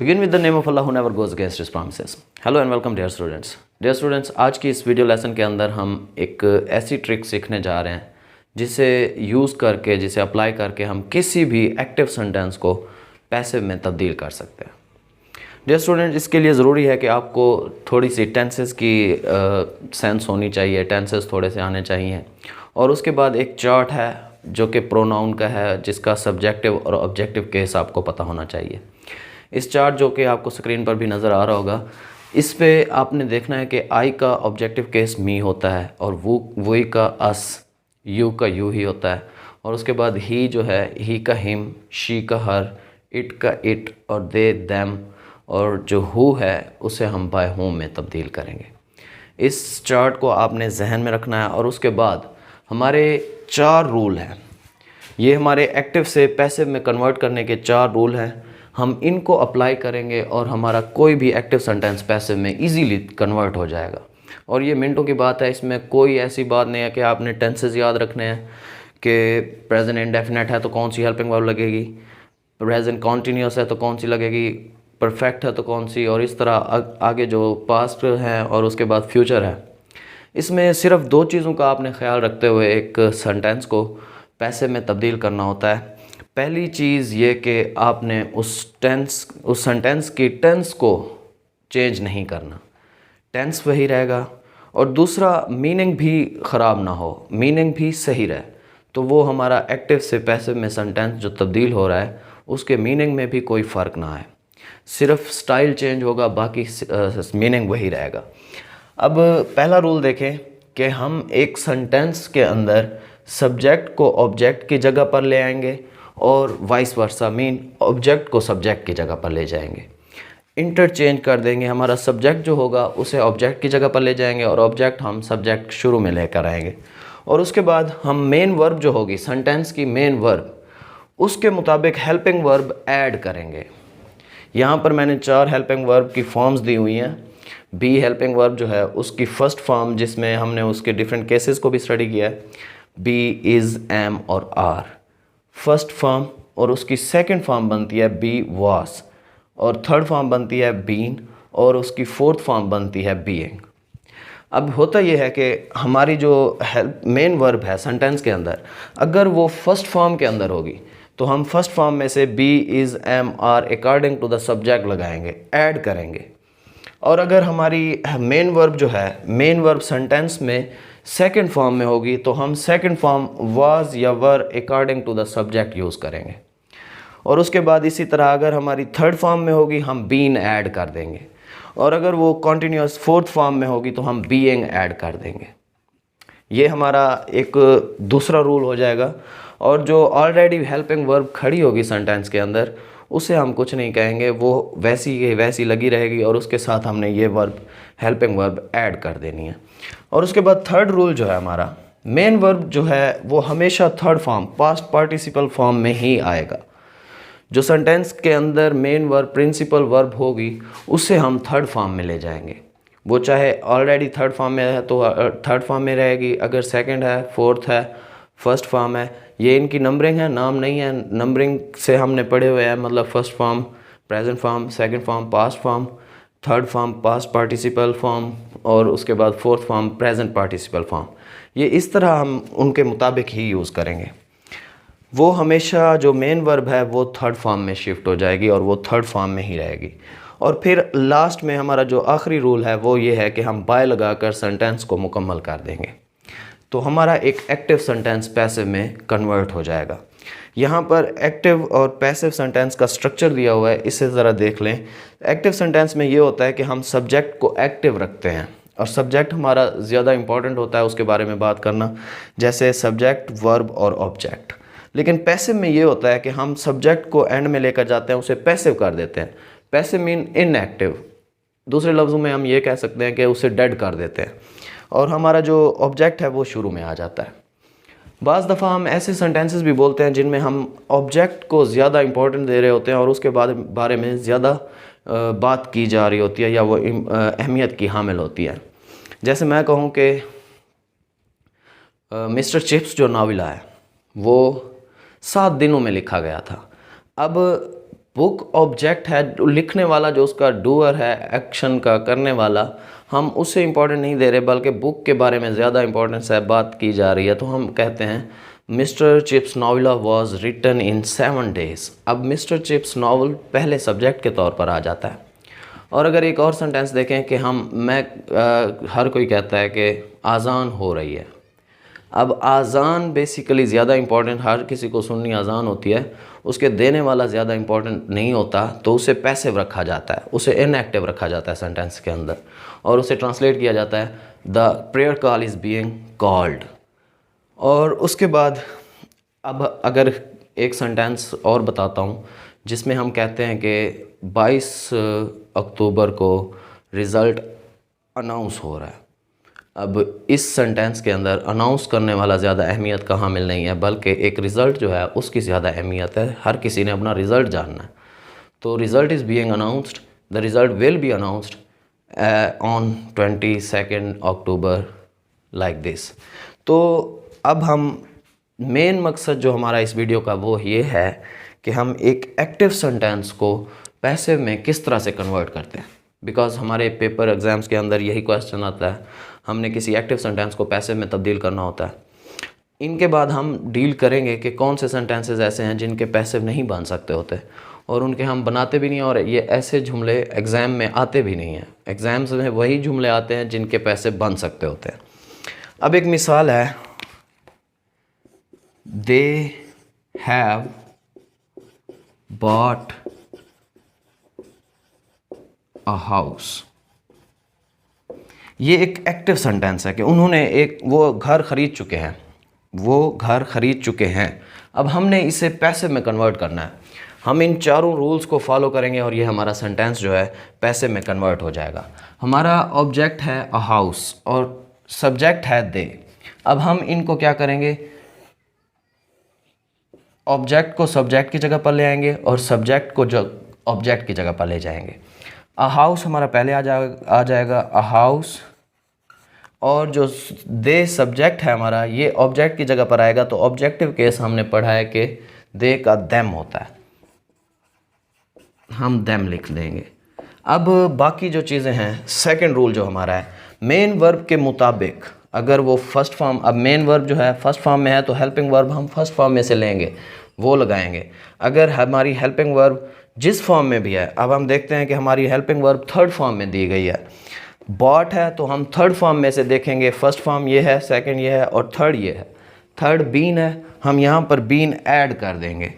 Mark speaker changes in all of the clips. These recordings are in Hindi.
Speaker 1: Begin with the name of Allah who never goes against his promises. Hello and welcome dear students. Dear students, आज की इस वीडियो लेसन के अंदर हम एक ऐसी ट्रिक सीखने जा रहे हैं जिसे यूज़ करके, जिसे अप्लाई करके हम किसी भी एक्टिव सेंटेंस को पैसिव में तब्दील कर सकते हैं। डियर स्टूडेंट, इसके लिए ज़रूरी है कि आपको थोड़ी सी टेंसेस की सेंस होनी चाहिए, टेंसेस थोड़े से आने चाहिए। और उसके बाद एक चार्ट है जो कि प्रोनाउन का है, जिसका सब्जेक्टिव और ऑब्जेक्टिव केस आपको पता होना चाहिए। इस चार्ट जो कि आपको स्क्रीन पर भी नज़र आ रहा होगा, इस पे आपने देखना है कि आई का ऑब्जेक्टिव केस मी होता है और वही का अस, यू का यू ही होता है। और उसके बाद ही जो है, ही का हिम, शी का हर, इट का इट और दे देम, और जो हु है उसे हम बाय होम में तब्दील करेंगे। इस चार्ट को आपने जहन में रखना है। और उसके बाद हमारे 4 रूल हैं। ये हमारे एक्टिव से पैसिव में कन्वर्ट करने के 4 रूल हैं। हम इनको अप्लाई करेंगे और हमारा कोई भी एक्टिव सेंटेंस पैसिव में इजीली कन्वर्ट हो जाएगा। और ये मिनटों की बात है, इसमें कोई ऐसी बात नहीं है कि आपने टेंसेस याद रखने हैं कि प्रेजेंट इंडेफिनेट है तो कौन सी हेल्पिंग वर्ब लगेगी, प्रेजेंट कॉन्टीन्यूअस है तो कौन सी लगेगी, परफेक्ट है तो कौन सी, और इस तरह आगे जो पास्ट है और उसके बाद फ्यूचर है। इसमें सिर्फ 2 चीज़ों का आपने ख्याल रखते हुए एक सेंटेंस को पैसिव में तब्दील करना होता है। पहली चीज़ ये कि आपने उस सेंटेंस की टेंस को चेंज नहीं करना, टेंस वही रहेगा। और दूसरा, मीनिंग भी ख़राब ना हो, मीनिंग भी सही रहे। तो वो हमारा एक्टिव से पैसिव में सेंटेंस जो तब्दील हो रहा है उसके मीनिंग में भी कोई फ़र्क ना आए, सिर्फ स्टाइल चेंज होगा, बाकी मीनिंग वही रहेगा। अब पहला रूल देखें कि हम एक सेंटेंस के अंदर सब्जेक्ट को ऑब्जेक्ट की जगह पर ले आएंगे और वाइस वर्सा, मीन ऑब्जेक्ट को सब्जेक्ट की जगह पर ले जाएंगे, इंटरचेंज कर देंगे। हमारा सब्जेक्ट जो होगा उसे ऑब्जेक्ट की जगह पर ले जाएंगे और ऑब्जेक्ट हम सब्जेक्ट शुरू में लेकर आएंगे। और उसके बाद हम मेन वर्ब जो होगी, सेंटेंस की मेन वर्ब, उसके मुताबिक हेल्पिंग वर्ब ऐड करेंगे। यहाँ पर मैंने 4 हेल्पिंग वर्ब की फॉर्म्स दी हुई हैं। बी हेल्पिंग वर्ब जो है उसकी फ़र्स्ट फॉर्म, जिसमें हमने उसके डिफरेंट केसेस को भी स्टडी किया है, बी, इज़, एम और आर, फर्स्ट फॉर्म। और उसकी सेकंड फॉर्म बनती है बी वाज, और थर्ड फॉर्म बनती है बीन, और उसकी फोर्थ फॉर्म बनती है बीइंग। अब होता यह है कि हमारी जो मेन वर्ब है सेंटेंस के अंदर, अगर वो फर्स्ट फॉर्म के अंदर होगी तो हम फर्स्ट फॉर्म में से be, is, am, are according to the subject लगाएंगे, ऐड करेंगे। और अगर हमारी मेन वर्ब जो है, मेन वर्ब सेंटेंस में सेकंड फॉर्म में होगी तो हम सेकंड फॉर्म वाज या were according to the subject use करेंगे। और उसके बाद इसी तरह अगर हमारी थर्ड फॉर्म में होगी हम बीन ऐड कर देंगे, और अगर वो कॉन्टीन्यूअस फोर्थ फॉर्म में होगी तो हम बीइंग ऐड कर देंगे। ये हमारा एक दूसरा रूल हो जाएगा। और जो ऑलरेडी हेल्पिंग वर्ब खड़ी होगी सेंटेंस के अंदर, उसे हम कुछ नहीं कहेंगे, वो वैसी लगी रहेगी और उसके साथ हमने ये वर्ब, हेल्पिंग वर्ब ऐड कर देनी है। और उसके बाद थर्ड रूल जो है हमारा, मेन वर्ब जो है वो हमेशा third form, past participle form में ही आएगा। जो सेंटेंस के अंदर मेन वर्ब प्रिंसिपल वर्ब होगी उसे हम थर्ड फॉर्म में ले जाएंगे। वो चाहे ऑलरेडी थर्ड फॉर्म में है तो थर्ड फॉर्म में रहेगी, अगर सेकंड है, फोर्थ है, फर्स्ट फॉर्म है। ये इनकी नंबरिंग है, नाम नहीं है, नंबरिंग से हमने पढ़े हुए हैं। मतलब first form present form, second form past form, third form past participle form, और उसके बाद fourth form present participle form. ये इस तरह हम उनके मुताबिक ही यूज़ करेंगे। वो हमेशा जो मेन वर्ब है वो थर्ड फॉर्म में शिफ्ट हो जाएगी और वो थर्ड फॉर्म में ही रहेगी। और फिर लास्ट में हमारा जो आखिरी रूल है वो ये है कि हम बाय लगाकर सेंटेंस को मुकम्मल कर देंगे, तो हमारा एक एक्टिव सेंटेंस पैसिव में कन्वर्ट हो जाएगा। यहाँ पर एक्टिव और पैसिव सेंटेंस का स्ट्रक्चर दिया हुआ है, इसे ज़रा देख लें। एक्टिव सेंटेंस में ये होता है कि हम सब्जेक्ट को एक्टिव रखते हैं, और सब्जेक्ट हमारा ज़्यादा इंपॉर्टेंट होता है उसके बारे में बात करना, जैसे सब्जेक्ट, वर्ब और ऑब्जेक्ट। लेकिन पैसिव में ये होता है कि हम सब्जेक्ट को एंड में लेकर जाते हैं, उसे पैसिव कर देते हैं। पैसिव मीन इनएक्टिव, दूसरे लफ्ज़ों में हम ये कह सकते हैं कि उसे डेड कर देते हैं, और हमारा जो ऑब्जेक्ट है वो शुरू में आ जाता है। बाज़ दफ़ा हम ऐसे सेंटेंसेस भी बोलते हैं जिनमें हम ऑब्जेक्ट को ज़्यादा इंपॉर्टेंट दे रहे होते हैं और उसके बारे में ज़्यादा बात की जा रही होती है या वो अहमियत की हामिल होती है। जैसे मैं कहूँ कि मिस्टर चिप्स जो नावल है वो 7 दिनों में लिखा गया था। अब बुक ऑब्जेक्ट है, लिखने वाला जो उसका डूअर है, एक्शन का करने वाला, हम उसे इम्पोर्टेंट नहीं दे रहे, बल्कि बुक के बारे में ज़्यादा इंपॉर्टेंस है बात की जा रही है। तो हम कहते हैं Mr Chips novella was written in 7 days। अब मिस्टर चिप्स नावल पहले सब्जेक्ट के तौर पर आ जाता है। और अगर एक और सेंटेंस देखें कि हर कोई कहता है कि आज़ान हो रही है। अब आज़ान बेसिकली ज़्यादा इंपॉर्टेंट, हर किसी को सुननी आज़ान होती है, उसके देने वाला ज़्यादा इंपॉर्टेंट नहीं होता, तो उसे पैसिव रखा जाता है, उसे इनएक्टिव रखा जाता है सेंटेंस के अंदर, और उसे ट्रांसलेट किया जाता है the prayer call is being called. और उसके बाद अब अगर एक सेंटेंस और बताता हूँ जिसमें हम कहते हैं कि 22 अक्टूबर को रिज़ल्ट अनाउंस हो रहा है। अब इस सेंटेंस के अंदर अनाउंस करने वाला ज़्यादा अहमियत कहाँ मिल नहीं है, बल्कि एक रिज़ल्ट जो है उसकी ज़्यादा अहमियत है। हर किसी ने अपना रिज़ल्ट जानना है। तो result is being announced, the result will be announced on 22 October like this. तो अब हम मेन मकसद जो हमारा इस वीडियो का वो ये है कि हम एक एक्टिव सेंटेंस को पैसिव में किस तरह से कन्वर्ट करते हैं। बिकॉज हमारे पेपर एग्ज़ाम्स के अंदर यही क्वेश्चन आता है, हमने किसी एक्टिव सेंटेंस को पैसिव में तब्दील करना होता है। इनके बाद हम डील करेंगे कि कौन से सेंटेंसेस ऐसे हैं जिनके पैसिव नहीं बन सकते होते, और उनके हम बनाते भी नहीं, और ये ऐसे जुमले एग्ज़ाम में आते भी नहीं हैं। एग्ज़ाम्स में वही जुमले आते हैं जिनके पैसिव बन सकते होते हैं। अब एक मिसाल है, दे हैव बॉट अ हाउस। ये एक एक्टिव सेंटेंस है कि उन्होंने वो घर ख़रीद चुके हैं, वो घर ख़रीद चुके हैं। अब हमने इसे पैसिव में कन्वर्ट करना है। हम इन चारों रूल्स को फॉलो करेंगे और ये हमारा सेंटेंस जो है पैसिव में कन्वर्ट हो जाएगा। हमारा ऑब्जेक्ट है अ हाउस और सब्जेक्ट है दे। अब हम इनको क्या करेंगे, ऑब्जेक्ट को सब्जेक्ट की जगह पर ले आएंगे और सब्जेक्ट को जो ऑब्जेक्ट की जगह पर ले जाएंगे। अ हाउस हमारा पहले आ जाएगा अ हाउस, और जो दे सब्जेक्ट है हमारा, ये ऑब्जेक्ट की जगह पर आएगा। तो ऑब्जेक्टिव केस हमने पढ़ा है कि दे का देम होता है, हम देम लिख देंगे। अब बाकी जो चीज़ें हैं, सेकंड रूल जो हमारा है, मेन वर्ब के मुताबिक अगर वो फर्स्ट फॉर्म, अब मेन वर्ब जो है फर्स्ट फॉर्म में है तो हेल्पिंग वर्ब हम फर्स्ट फॉर्म में से लेंगे, वो लगाएंगे। अगर हमारी हेल्पिंग वर्ब जिस फॉर्म में भी है, अब हम देखते हैं कि हमारी हेल्पिंग वर्ब थर्ड फॉर्म में दी गई है, बॉट है, तो हम थर्ड फॉर्म में से देखेंगे। फर्स्ट फॉर्म ये है, सेकंड ये है और थर्ड ये है। थर्ड बीन है, हम यहाँ पर बीन ऐड कर देंगे।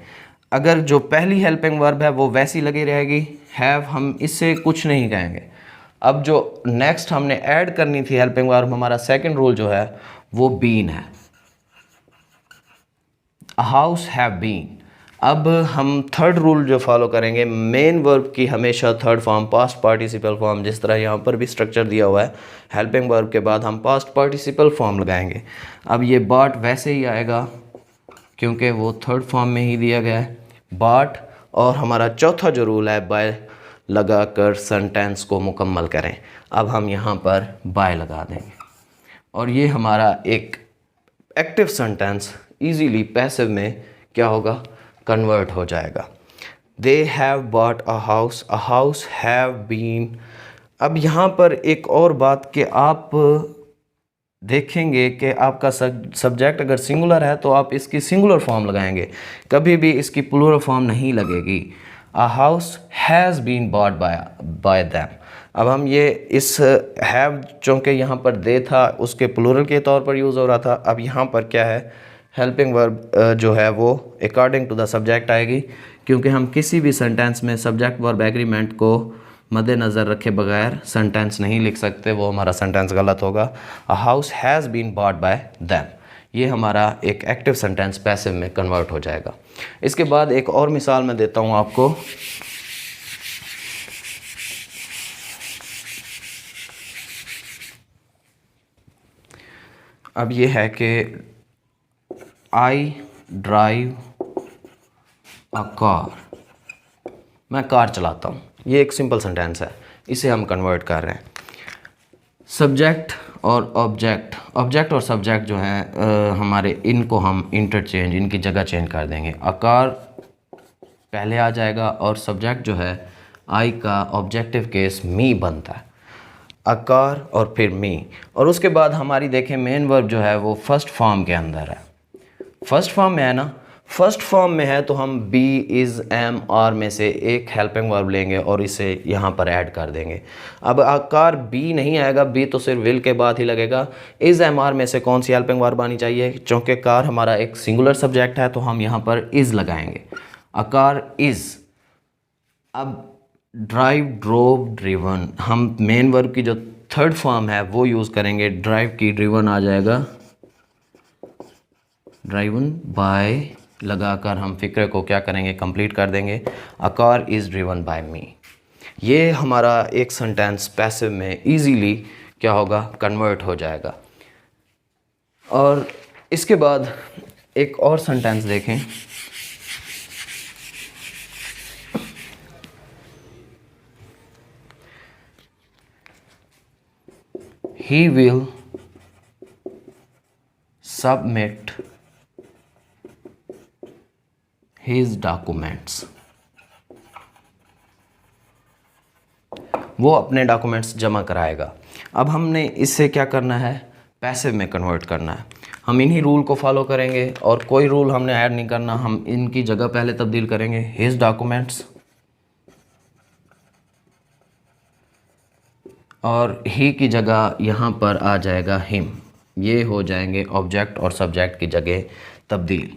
Speaker 1: अगर जो पहली हेल्पिंग वर्ब है वो वैसी लगी रहेगी, हैव, हम इससे कुछ नहीं कहेंगे। अब जो नेक्स्ट हमने ऐड करनी थी हेल्पिंग वर्ब, हमारा सेकंड रूल जो है वो बीन है, अ हाउस हैव बीन। अब हम थर्ड रूल जो फॉलो करेंगे, मेन वर्ब की हमेशा third form past participle form, जिस तरह यहाँ पर भी स्ट्रक्चर दिया हुआ है, हेल्पिंग वर्ब के बाद हम पास्ट पार्टिसिपल फॉर्म लगाएंगे। अब ये बाट वैसे ही आएगा क्योंकि वो थर्ड फॉर्म में ही दिया गया है, बाट। और हमारा चौथा जो रूल है, बाय लगा कर सेंटेंस को मुकम्मल करें। अब हम यहाँ पर बाय लगा देंगे और ये हमारा एक एक्टिव सेंटेंस इजीली पैसिव में क्या होगा, कन्वर्ट हो जाएगा। They have bought a house have been. अब यहाँ पर एक और बात कि आप देखेंगे कि आपका सब्जेक्ट अगर सिंगुलर है तो आप इसकी सिंगुलर फॉर्म लगाएंगे, कभी भी इसकी प्लूरल फॉर्म नहीं लगेगी। A house has been bought by them. अब हम ये इस हैव, चूँकि यहाँ पर दे था उसके प्लूरल के तौर पर यूज़ हो रहा था, अब यहाँ पर क्या है, हेल्पिंग वर्ब जो है वो अकॉर्डिंग टू द सब्जेक्ट आएगी, क्योंकि हम किसी भी सेंटेंस में सब्जेक्ट वर्ब एग्रीमेंट को मद्देनज़र रखे बगैर सेंटेंस नहीं लिख सकते, वो हमारा सेंटेंस गलत होगा। A house has been bought by them, ये हमारा एक एक्टिव सेंटेंस पैसिव में कन्वर्ट हो जाएगा। इसके बाद एक और मिसाल मैं देता हूँ आपको। अब ये है कि आई ड्राइव अ कार, मैं कार चलाता हूँ। ये एक सिंपल सेंटेंस है, इसे हम कन्वर्ट कर रहे हैं। सब्जेक्ट और ऑब्जेक्ट और सब्जेक्ट जो हैं हमारे, इनको हम इंटरचेंज, इनकी जगह चेंज कर देंगे। अ कार पहले आ जाएगा और सब्जेक्ट जो है आई का ऑब्जेक्टिव केस मी बनता है, अ कार और फिर मी। और उसके बाद हमारी देखें मेन वर्ब जो है वो फर्स्ट फॉर्म के अंदर है, फर्स्ट फॉर्म में है ना, फर्स्ट फॉर्म में है तो हम बी इज़ एम आर में से एक हेल्पिंग वर्ब लेंगे और इसे यहाँ पर ऐड कर देंगे। अब आकार बी नहीं आएगा, बी तो सिर्फ विल के बाद ही लगेगा। इज़ एम आर में से कौन सी हेल्पिंग वर्ब आनी चाहिए, चूँकि कार हमारा एक सिंगुलर सब्जेक्ट है तो हम यहाँ पर इज़ लगाएंगे, आकार इज़। अब ड्राइव, ड्रोव, ड्रिवन, हम मेन वर्ब की जो थर्ड फॉर्म है वो यूज़ करेंगे, ड्राइव की ड्रिवन आ जाएगा, ड्राइवन बाय लगाकर हम फिक्रे को क्या करेंगे, कंप्लीट कर देंगे, a car is driven by me. ये हमारा एक सेंटेंस पैसिव में इजीली क्या होगा, कन्वर्ट हो जाएगा। और इसके बाद एक और सेंटेंस देखें, he will submit his documents, वो अपने डॉक्यूमेंट्स जमा कराएगा। अब हमने इससे क्या करना है, पैसिव में कन्वर्ट करना है। हम इन्हीं रूल को फॉलो करेंगे और कोई रूल हमने ऐड नहीं करना, हम इनकी जगह पहले तब्दील करेंगे, his documents और ही की जगह यहाँ पर आ जाएगा him, ये हो जाएंगे ऑब्जेक्ट और सब्जेक्ट की जगह तब्दील।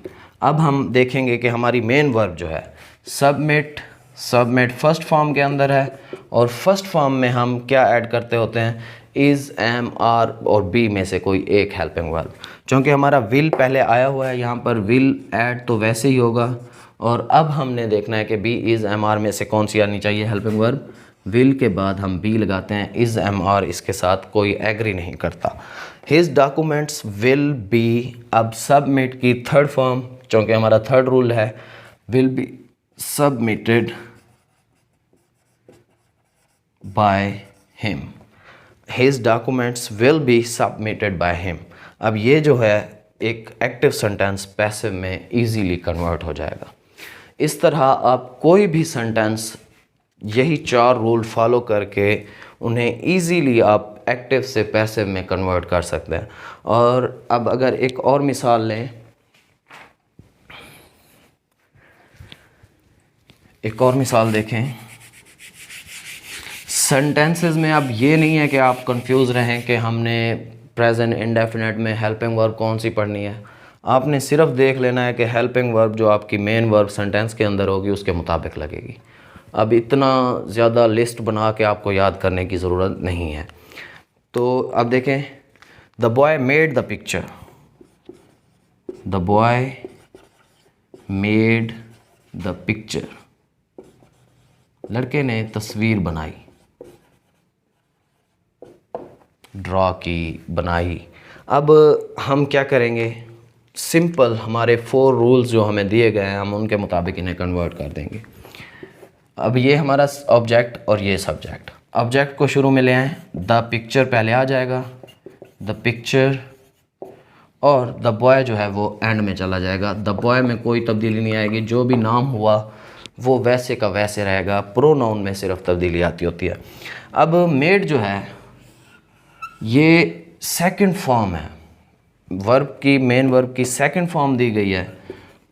Speaker 1: अब हम देखेंगे कि हमारी मेन वर्ब जो है सबमिट, सबमिट फर्स्ट फॉर्म के अंदर है और फर्स्ट फॉर्म में हम क्या ऐड करते होते हैं, इज़, एम, आर और बी में से कोई एक हेल्पिंग वर्ब। क्योंकि हमारा विल पहले आया हुआ है, यहाँ पर विल ऐड तो वैसे ही होगा। और अब हमने देखना है कि बी, इज़, एम, आर में से कौन सी आनी चाहिए हेल्पिंग वर्ब। विल के बाद हम बी लगाते हैं, इज़, एम, आर इसके साथ कोई एग्री नहीं करता। हिज डॉक्यूमेंट्स विल बी, अब सबमिट की थर्ड फॉर्म, चूँकि हमारा थर्ड रूल है, will be submitted by him, his documents will be submitted by him. अब ये जो है एक एक्टिव सेंटेंस पैसिव में इजीली कन्वर्ट हो जाएगा। इस तरह आप कोई भी सेंटेंस यही 4 रूल फॉलो करके उन्हें इजीली आप एक्टिव से पैसिव में कन्वर्ट कर सकते हैं। और अब अगर एक और मिसाल लें, एक और मिसाल देखें सेंटेंसेस में। अब ये नहीं है कि आप कंफ्यूज रहें कि हमने प्रेजेंट इंडेफिनेट में हेल्पिंग वर्ब कौन सी पढ़नी है। आपने सिर्फ देख लेना है कि हेल्पिंग वर्ब जो आपकी मेन वर्ब सेंटेंस के अंदर होगी उसके मुताबिक लगेगी। अब इतना ज़्यादा लिस्ट बना के आपको याद करने की ज़रूरत नहीं है। तो अब देखें, the boy made the picture, the boy made the picture, लड़के ने तस्वीर बनाई, ड्रॉ की, बनाई। अब हम क्या करेंगे, सिंपल हमारे 4 रूल्स जो हमें दिए गए हैं हम उनके मुताबिक इन्हें कन्वर्ट कर देंगे। अब ये हमारा ऑब्जेक्ट और ये सब्जेक्ट, ऑब्जेक्ट को शुरू में ले आएँ, द पिक्चर पहले आ जाएगा, द पिक्चर, और द बॉय जो है वो एंड में चला जाएगा। द बॉय में कोई तब्दीली नहीं आएगी, जो भी नाम हुआ वो वैसे का वैसे रहेगा, प्रोनाउन में सिर्फ तब्दीली आती होती है। अब मेड जो है ये सेकंड फॉर्म है, वर्ब की, मेन वर्ब की सेकंड फॉर्म दी गई है,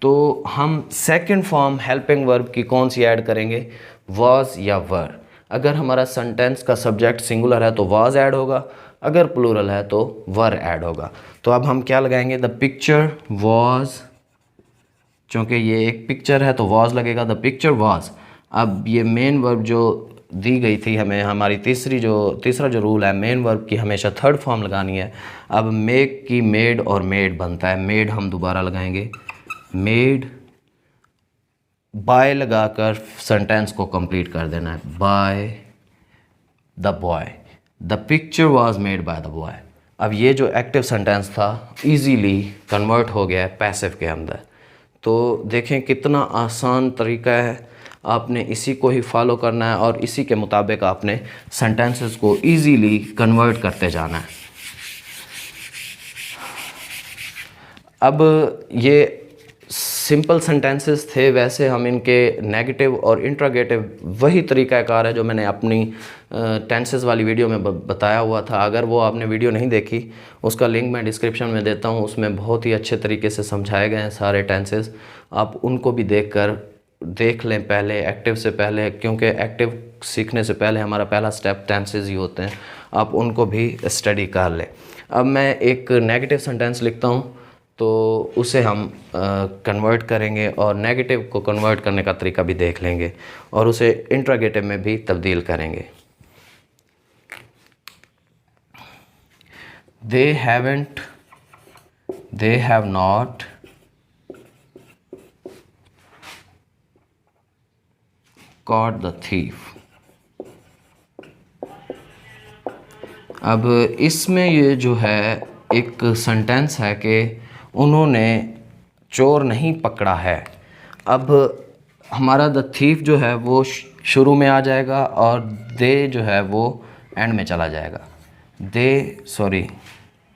Speaker 1: तो हम सेकंड फॉर्म हेल्पिंग वर्ब की कौन सी ऐड करेंगे, वाज या वर। अगर हमारा सेंटेंस का सब्जेक्ट सिंगुलर है तो वाज ऐड होगा, अगर प्लूरल है तो वर ऐड होगा। तो अब हम क्या लगाएंगे, द पिक्चर वाज, चूँकि ये एक पिक्चर है तो वाज लगेगा, द पिक्चर वाज। अब ये मेन वर्ब जो दी गई थी हमें, हमारी तीसरा जो रूल है, मेन वर्ब की हमेशा थर्ड फॉर्म लगानी है। अब मेक की मेड और मेड बनता है, मेड हम दोबारा लगाएंगे, मेड, बाय लगाकर सेंटेंस को कंप्लीट कर देना है, by the boy, the picture was made by the boy. अब ये जो एक्टिव सेंटेंस था इजीली कन्वर्ट हो गया है पैसिव के अंदर। तो देखें कितना आसान तरीका है, आपने इसी को ही फॉलो करना है और इसी के मुताबिक आपने सेंटेंसेस को इजीली कन्वर्ट करते जाना है। अब ये सिंपल सेंटेंसेस थे, वैसे हम इनके नेगेटिव और इंट्रोगेटिव वही तरीक़ाकार है जो मैंने अपनी टेंसेस वाली वीडियो में बताया हुआ था। अगर वो आपने वीडियो नहीं देखी, उसका लिंक मैं डिस्क्रिप्शन में देता हूँ। उसमें बहुत ही अच्छे तरीके से समझाए गए हैं सारे टेंसेस। आप उनको भी देख लें पहले, एक्टिव से पहले, क्योंकि एक्टिव सीखने से पहले हमारा पहला स्टेप टेंसेस ही होते हैं। आप उनको भी स्टडी कर लें। अब मैं एक नेगेटिव सेंटेंस लिखता हूँ, तो उसे हम कन्वर्ट करेंगे और नेगेटिव को कन्वर्ट करने का तरीका भी देख लेंगे और उसे इंट्रोगेटिव में भी तब्दील करेंगे। They have not caught the thief। अब इसमें ये जो है एक सेंटेंस है कि उन्होंने चोर नहीं पकड़ा है। अब हमारा द थीफ जो है वो शुरू में आ जाएगा और दे जो है वो एंड में चला जाएगा।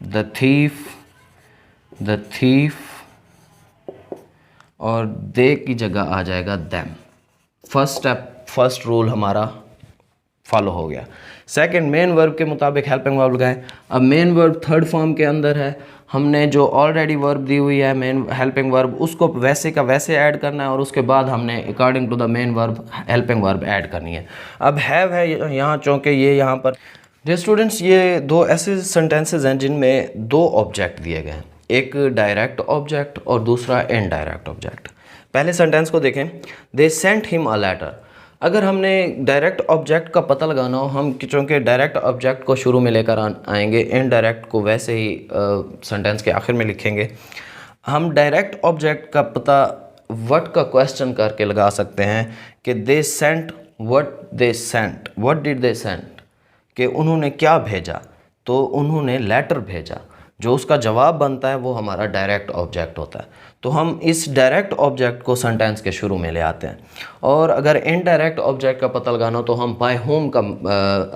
Speaker 1: द थीफ और दे की जगह आ जाएगा देम। फर्स्ट रूल हमारा फॉलो हो गया। सेकंड, मेन वर्ब के मुताबिक हेल्पिंग वर्ब लगाएं। अब मेन वर्ब थर्ड फॉर्म के अंदर है, हमने जो ऑलरेडी वर्ब दी हुई है मेन हेल्पिंग वर्ब, उसको वैसे का वैसे ऐड करना है और उसके बाद हमने according to the main verb helping verb add करनी है। अब हैव है यहाँ, चूँकि ये यहाँ पर डियर स्टूडेंट्स, ये दो ऐसे सेंटेंसेस हैं जिनमें दो ऑब्जेक्ट दिए गए हैं, एक डायरेक्ट ऑब्जेक्ट और दूसरा इनडायरेक्ट ऑब्जेक्ट। पहले सेंटेंस को देखें, they sent him a letter. अगर हमने डायरेक्ट ऑब्जेक्ट का पता लगाना हो, हम चूँकि डायरेक्ट ऑब्जेक्ट को शुरू में लेकर आएंगे, इनडायरेक्ट को वैसे ही सेंटेंस के आखिर में लिखेंगे। हम डायरेक्ट ऑब्जेक्ट का पता व्हाट का क्वेश्चन करके लगा सकते हैं कि they sent what did they sent, कि उन्होंने क्या भेजा, तो उन्होंने लेटर भेजा। जो उसका जवाब बनता है वो हमारा डायरेक्ट ऑब्जेक्ट होता है। तो हम इस डायरेक्ट ऑब्जेक्ट को सेंटेंस के शुरू में ले आते हैं। और अगर इनडायरेक्ट ऑब्जेक्ट का पता लगाना हो तो हम बाय होम का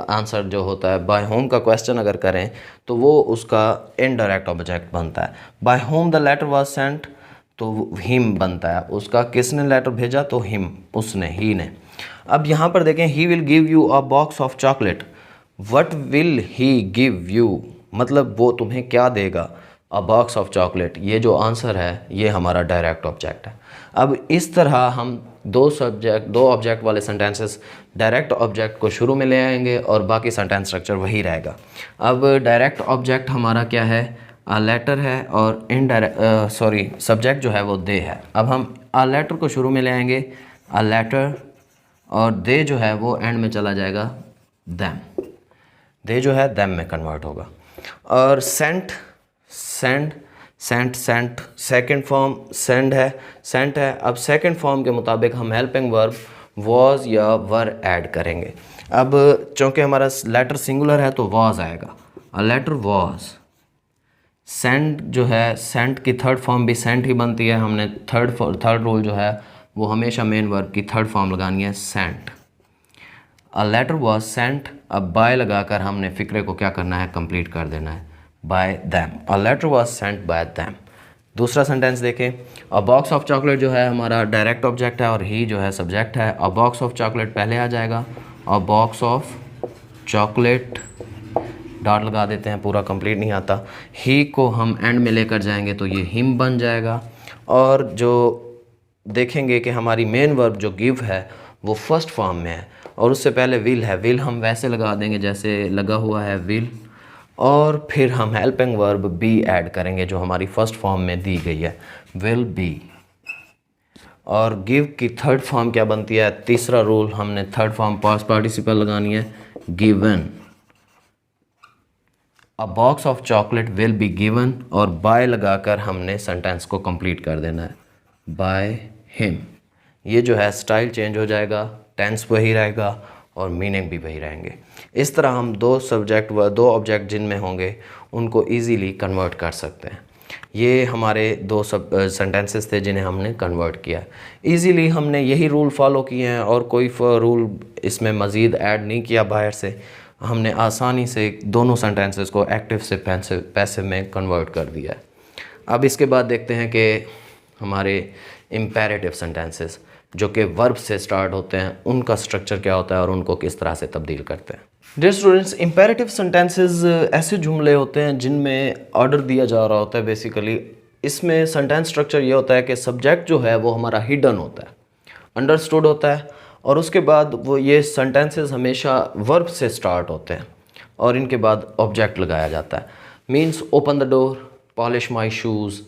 Speaker 1: आंसर जो होता है, बाय होम का क्वेश्चन अगर करें तो वो उसका इनडायरेक्ट ऑब्जेक्ट बनता है। By whom the letter was sent, तो हिम बनता है। उसका किसने लेटर भेजा, तो हिम, उसने, ही ने। अब यहाँ पर देखें, he will give you a box of chocolate. What will he give you, मतलब वो तुम्हें क्या देगा। अ बॉक्स ऑफ चॉकलेट, ये जो आंसर है ये हमारा डायरेक्ट ऑब्जेक्ट है। अब इस तरह हम दो ऑब्जेक्ट वाले सेंटेंसेस डायरेक्ट ऑब्जेक्ट को शुरू में ले आएंगे और बाकी सेंटेंस स्ट्रक्चर वही रहेगा। अब डायरेक्ट ऑब्जेक्ट हमारा क्या है, अ लेटर है, और सब्जेक्ट जो है वो दे है। अब हम अ लेटर को शुरू में ले आएंगे, अ लेटर, और दे जो है वो एंड में चला जाएगा देम। दे जो है देम में कन्वर्ट होगा। और सेंट सेकंड फॉर्म सेंट है। अब सेकंड फॉर्म के मुताबिक हम हेल्पिंग वर्ब वॉज या वर ऐड करेंगे। अब चूँकि हमारा लेटर सिंगुलर है तो वॉज आएगा, अ लेटर वॉज। सेंट जो है, सेंट की थर्ड फॉर्म भी सेंट ही बनती है। हमने थर्ड रूल जो है वो हमेशा मेन वर्ब की थर्ड फॉर्म लगानी है, sent. A letter was sent. अब बाय लगाकर हमने फ़िक्रे को क्या करना है, कंप्लीट कर देना है, by them. A letter was sent by them. दूसरा सेंटेंस देखें, अ बॉक्स ऑफ चॉकलेट जो है हमारा डायरेक्ट ऑब्जेक्ट है और ही जो है सब्जेक्ट है। अ बॉक्स ऑफ चॉकलेट पहले आ जाएगा, अ बॉक्स ऑफ चॉकलेट, डॉट लगा देते हैं, पूरा कंप्लीट नहीं आता। ही को हम एंड में लेकर जाएंगे तो ये हिम बन जाएगा। और जो देखेंगे कि हमारी मेन वर्ब जो गिव है वो फर्स्ट फॉर्म में है और उससे पहले विल है। विल हम वैसे लगा देंगे जैसे लगा हुआ है विल, और फिर हम हेल्पिंग वर्ब बी ऐड करेंगे जो हमारी फर्स्ट फॉर्म में दी गई है, विल बी। और गिव की थर्ड फॉर्म क्या बनती है, तीसरा रूल हमने थर्ड फॉर्म पास्ट पार्टिसिपल लगानी है, given. A box of chocolate will be given, और बाय लगाकर हमने सेंटेंस को कंप्लीट कर देना है, बाय हिम। ये जो है स्टाइल चेंज हो जाएगा, टेंस वही रहेगा और मीनिंग भी वही रहेंगे। इस तरह हम दो ऑब्जेक्ट जिनमें होंगे उनको इजीली कन्वर्ट कर सकते हैं। ये हमारे दो सेंटेंसेस थे जिन्हें हमने कन्वर्ट किया इजीली। हमने यही रूल फॉलो किए हैं और कोई रूल इसमें मज़ीद ऐड नहीं किया बाहर से। हमने आसानी से दोनों सेंटेंसेस को एक्टिव से पैसिव में कन्वर्ट कर दिया है। अब इसके बाद देखते हैं कि हमारे इम्पेरेटिव सेंटेंसेस जो कि वर्ब से स्टार्ट होते हैं, उनका स्ट्रक्चर क्या होता है और उनको किस तरह से तब्दील करते हैं। डियर स्टूडेंट्स, इम्पेरेटिव सेंटेंसेस ऐसे जुमले होते हैं जिनमें ऑर्डर दिया जा रहा होता है। बेसिकली इसमें सेंटेंस स्ट्रक्चर ये होता है कि सब्जेक्ट जो है वो हमारा हिडन होता है, अंडरस्टूड होता है, और उसके बाद वो ये सेंटेंसेस हमेशा वर्ब से स्टार्ट होते हैं और इनके बाद ऑब्जेक्ट लगाया जाता है। Means open the door, polish my shoes,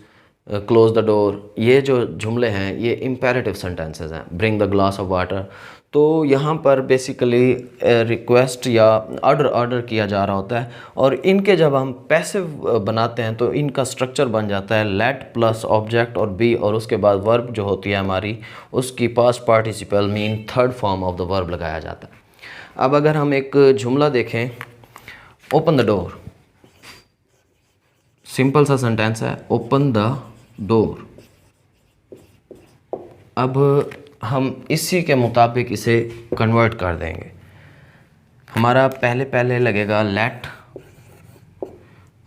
Speaker 1: close the door, ये जो जुमले हैं ये इम्पेरेटिव सेंटेंसेस हैं। Bring the glass of water, तो यहाँ पर बेसिकली रिक्वेस्ट या ऑर्डर किया जा रहा होता है, और इनके जब हम पैसिव बनाते हैं तो इनका स्ट्रक्चर बन जाता है लेट प्लस ऑब्जेक्ट और बी, और उसके बाद वर्ब जो होती है हमारी उसकी past participle mean third form of the verb लगाया जाता है। अब अगर हम एक जुमला देखें, ओपन द डोर, सिंपल सा सेंटेंस है, ओपन द डोर। अब हम इसी के मुताबिक इसे कन्वर्ट कर देंगे। हमारा पहले लगेगा लेट,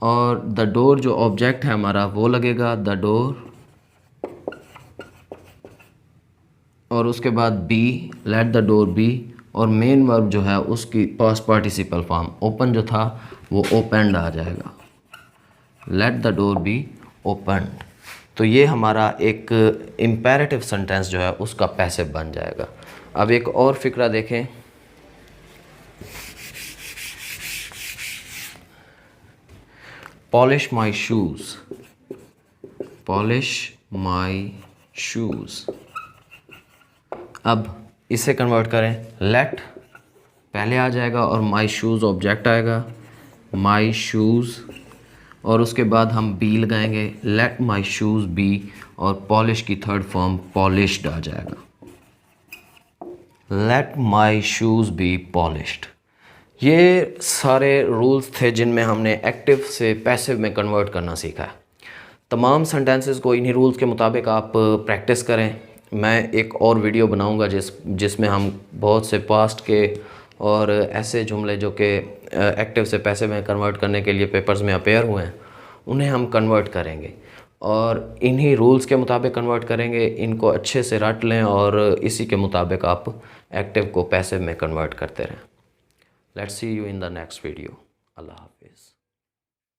Speaker 1: और द डोर जो ऑब्जेक्ट है हमारा वो लगेगा द डोर, और उसके बाद be, let the door be, और मेन वर्ब जो है उसकी पास्ट पार्टिसिपल फॉर्म ओपन जो था वो ओपनड आ जाएगा, late the door B opened. तो ये हमारा एक इम्पेरेटिव सेंटेंस जो है उसका पैसिव बन जाएगा। अब एक और फिक्रा देखें, पॉलिश माई शूज़, पॉलिश माई शूज़। अब इसे कन्वर्ट करें, लेट पहले आ जाएगा और माई शूज़ ऑब्जेक्ट आएगा, माई शूज़, और उसके बाद हम बी लगाएंगे, लेट माई शूज़ बी, और पॉलिश की थर्ड फॉर्म पॉलिश्ड आ जाएगा, let my shoes B polished. ये सारे रूल्स थे जिनमें हमने एक्टिव से पैसिव में कन्वर्ट करना सीखा है। तमाम सेंटेंसेस को इन्हीं रूल्स के मुताबिक आप प्रैक्टिस करें। मैं एक और वीडियो बनाऊंगा जिसमें हम बहुत से पास्ट के और ऐसे जुमले जो कि एक्टिव से पैसिव में कन्वर्ट करने के लिए पेपर्स में अपेयर हुए हैं उन्हें हम कन्वर्ट करेंगे, और इन्हीं रूल्स के मुताबिक कन्वर्ट करेंगे। इनको अच्छे से रट लें और इसी के मुताबिक आप एक्टिव को पैसिव में कन्वर्ट करते रहें। Let's see you in the next video. अल्लाह हाफिज़।